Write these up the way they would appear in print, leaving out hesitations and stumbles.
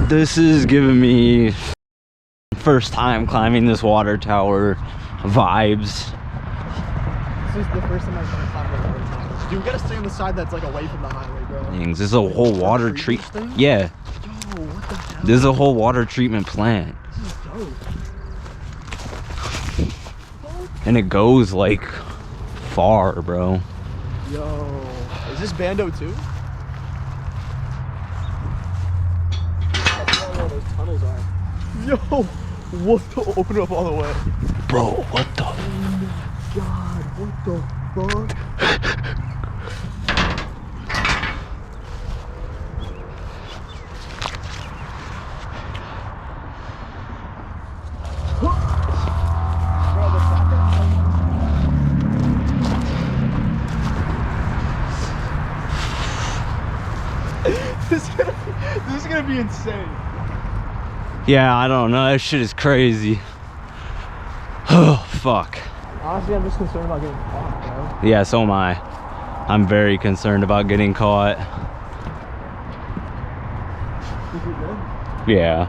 This is giving me first time climbing this water tower vibes. This is the first time I've ever climbed a water tower. Dude, we gotta stay on the side that's like away from the highway, bro. Things. This is a whole water treatment. Yeah. Yo, what the hell? This is a whole water treatment plant. This is dope. And it goes like far, bro. Yo, is this Bando too? That's where those tunnels are. Yo, what the? Open it up all the way. Bro, what the? Oh my god, what the fuck? This is gonna be insane. Yeah, I don't know. That shit is crazy. Oh, fuck. Honestly, I'm just concerned about getting caught, bro. Yeah, so am I. I'm very concerned about getting caught. Think you're good? Yeah.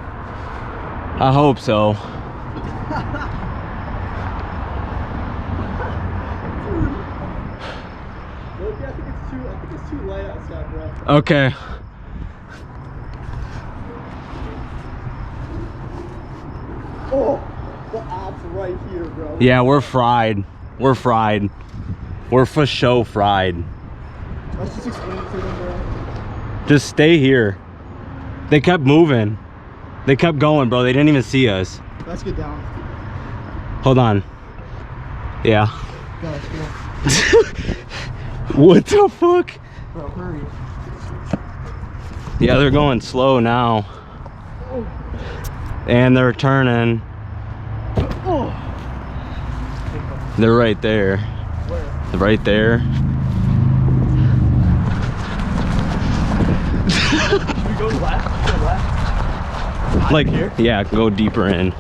I hope so. Look, I think it's too light outside, bro. Okay. Oh, the app's right here, bro. Yeah, we're fried. We're fried. We're for show fried. Let's just explain it to them, bro. Just stay here. They kept moving. They kept going, bro. They didn't even see us. Let's get down. Hold on. Yeah. Go, let's go. What the fuck? Bro, hurry. Yeah, they're going slow now. Oh. And they're turning. Oh. They're right there. Where? They're right there. Should we go left? Go left? Like here? Yeah, go deeper in.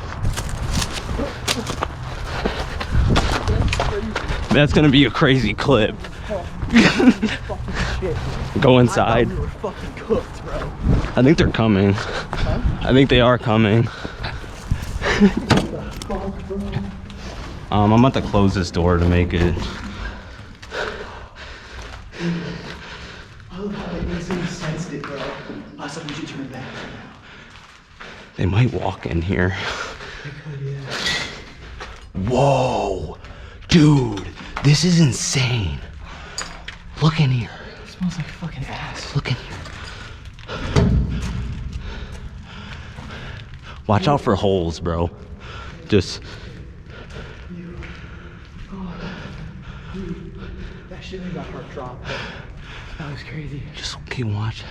That's gonna be a crazy clip. Fucking shit. Go I inside. thought we were fucking cooked, bro. I think they're coming. Huh? I think they are coming. I'm about to close this door to make it. I love how they instantly sensed it, bro. I was like, we should turn it back right now. They might walk in here. They could, yeah. Whoa, dude, this is insane. Look in here. It smells like fucking ass. Look in here. Watch out for holes, bro. Just. Dude, that shit made my heart drop. That was crazy. Just keep watching.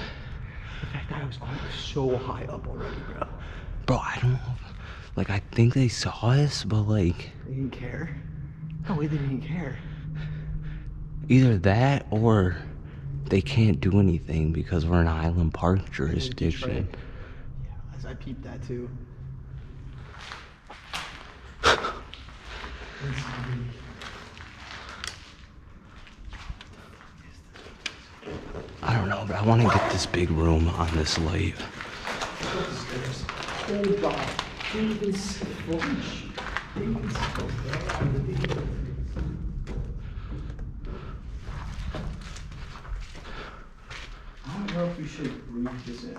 The fact that I was so high up already, bro. Bro, I don't know. Like, I think they saw us, but like. They didn't care? No way they didn't care. Either that or they can't do anything because we're in Island Park jurisdiction. Yeah, I peeped that too. I don't know, but I want to get this big room on this lake. Oh god. David's flinch. David's I don't know if we should breathe this in.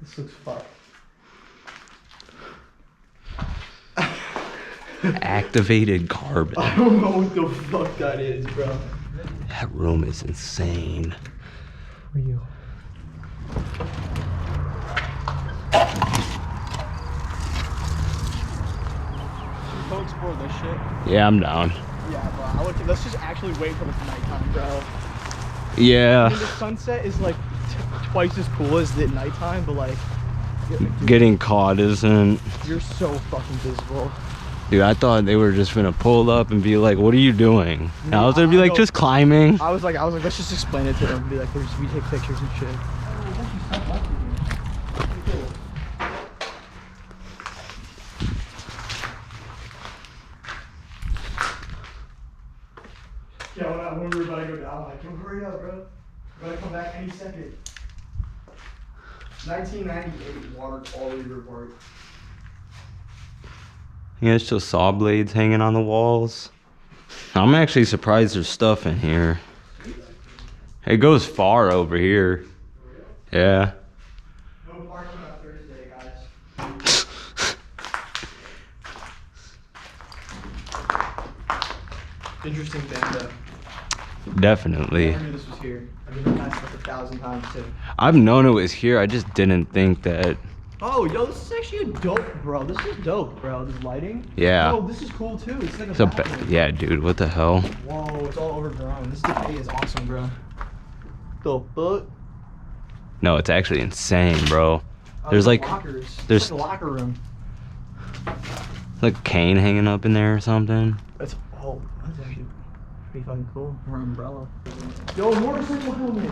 This looks fucked. Activated carbon. I don't know what the fuck that is, bro. That room is insane. For you. Go explore this shit. Yeah, I'm down. Yeah, bro. Let's just actually wait till it's nighttime, bro. Yeah. I mean, the sunset is like twice as cool as the nighttime, but like, dude, Getting caught isn't. you're so fucking visible. Dude, I thought they were just gonna pull up and be like, what are you doing? And I was gonna be like, just climbing. I was like, let's just explain it to them. Be like, we take pictures and shit. Yeah, when we were about to go down, like, hurry up, bro. We're gonna come back any second. 1998 water quality report. Yeah, it's just saw blades hanging on the walls. I'm actually surprised there's stuff in here. It goes far over here. Yeah. No parking on Thursday, guys. Interesting Bando. Definitely. I knew this was here. I've been past like 1,000 times too. I've known it was here. I just didn't think that. Oh, yo, this is actually a dope, bro. This is dope, bro. This lighting. Yeah. Oh, this is cool too. It's like It's a bathroom. yeah, dude. What the hell? Whoa, it's all overgrown. This decay is awesome, bro. The fuck? No, it's actually insane, bro. Oh, There's like lockers. there's It's like a locker room. like a cane hanging up in there or something. That's actually pretty fucking cool. Or umbrella. Yo, motorcycle helmet.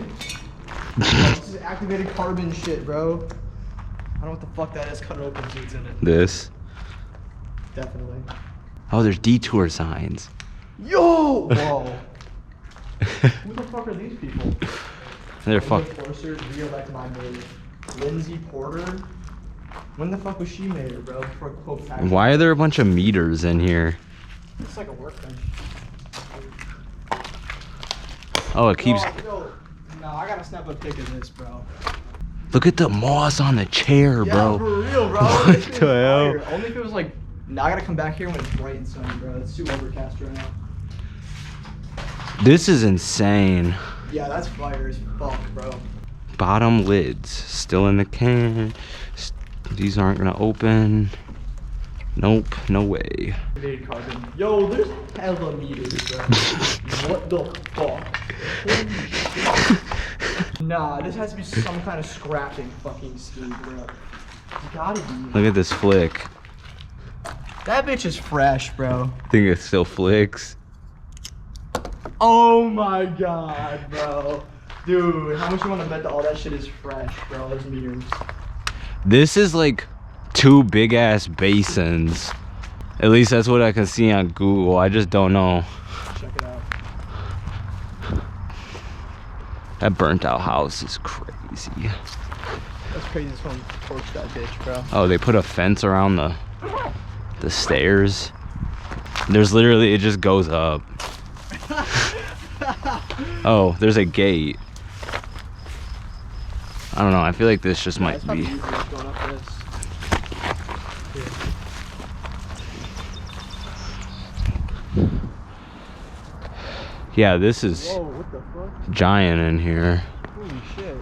This is activated carbon shit, bro. I don't know what the fuck that is. Cut it open, see what's in it. This. Definitely. Oh, there's detour signs. Yo! Whoa. Who the fuck are these people? They're fuck. Forcers, re-elect my maid. Lindsay Porter. When the fuck was she mayor, bro? For a quote tax. Why are there a bunch of meters in here? It's like a workbench. Oh, it keeps. Yo, no, I gotta snap a pic of this, bro. Look at the moss on the chair, bro. Yeah, for real, bro. What This thing's the hell? fire. Only if it was like. Now I gotta come back here when it's bright and sunny, bro. It's too overcast right now. This is insane. Yeah, that's fire as fuck, bro. Bottom lids still in the can. These aren't gonna open. Nope, no way. Activated carbon. Yo, there's hella meters, bro. What the fuck? Holy shit. Nah, this has to be some kind of scrapping fucking scheme, bro. It's gotta be. Look at this flick. That bitch is fresh, bro. I think it still flicks. Oh my god, bro. Dude, how much you want to bet that all that shit is fresh, bro? Those meters. This is like 2 big ass basins. At least that's what I can see on Google. I just don't know. Check it out. That burnt out house is crazy. That's crazy. Someone torched that bitch, bro. Oh, they put a fence around the stairs. There's literally, it just goes up. Oh, there's a gate. I don't know. I feel like this just might It's not be. easy just going up this. Yeah, this is Whoa, what the fuck? giant in here. Holy shit.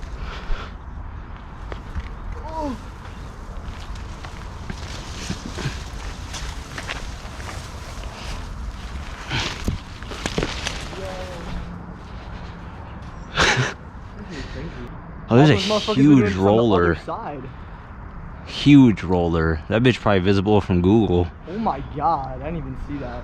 Oh. Oh, there's a All those motherfuckers been huge doing from the roller. other side. Huge roller. That bitch probably visible from Google. Oh my god, I didn't even see that.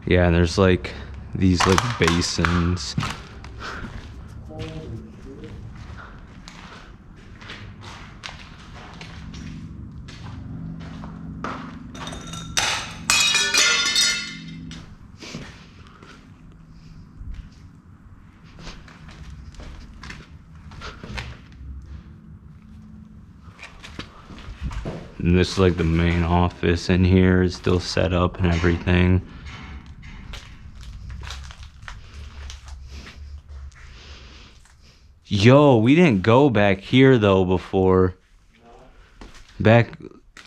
Yeah, and there's like these like basins. And this is like the main office in here. It's still set up and everything. Yo, we didn't go back here though before. Back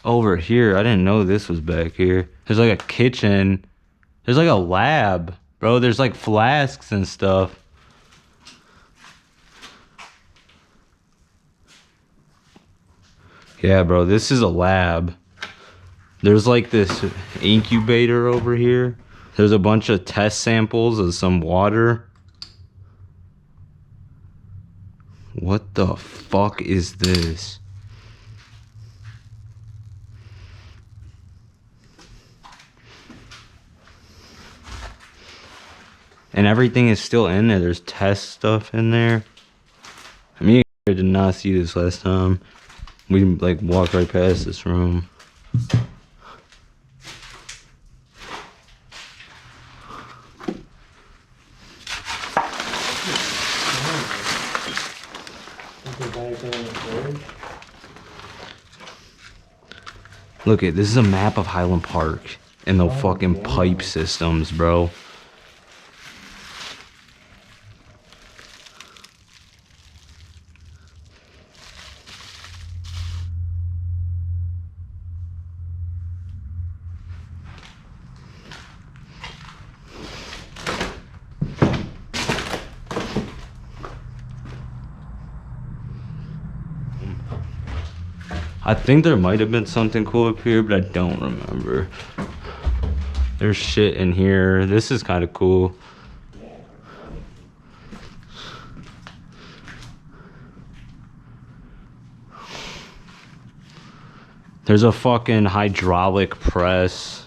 over here. I didn't know this was back here. There's like a kitchen. There's like a lab. Bro, there's like flasks and stuff. Yeah, bro, this is a lab. There's like this incubator over here. There's a bunch of test samples of some water. What the fuck is this? And everything is still in there. There's test stuff in there. I mean, I did not see this last time. We like walked right past this room. Look at this is a map of Highland Park and the fucking pipe systems, bro. I think there might have been something cool up here, but I don't remember. There's shit in here. This is kind of cool. There's a fucking hydraulic press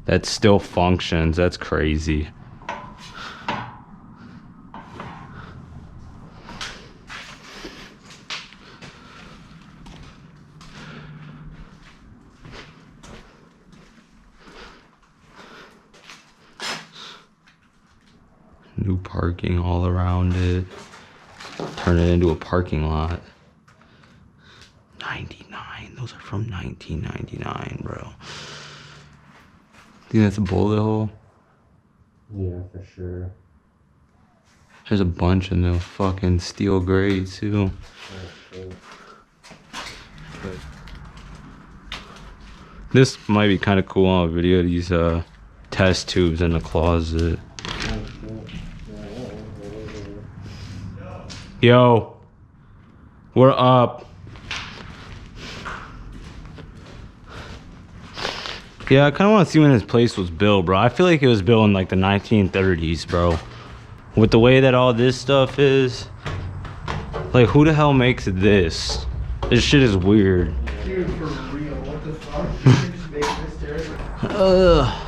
that still functions. That's crazy. New parking all around it. Turn it into a parking lot. 99. Those are from 1999, bro. Think that's a bullet hole? Yeah, for sure. There's a bunch in the fucking steel gray too. This might be kind of cool on a video. These test tubes in the closet. Yo, we're up. Yeah, I kind of want to see when this place was built, bro. I feel like it was built in like the 1930s, bro. With the way that all this stuff is. Like, who the hell makes this? This shit is weird. Dude, for real, what the fuck? You just make this terrible. Ugh.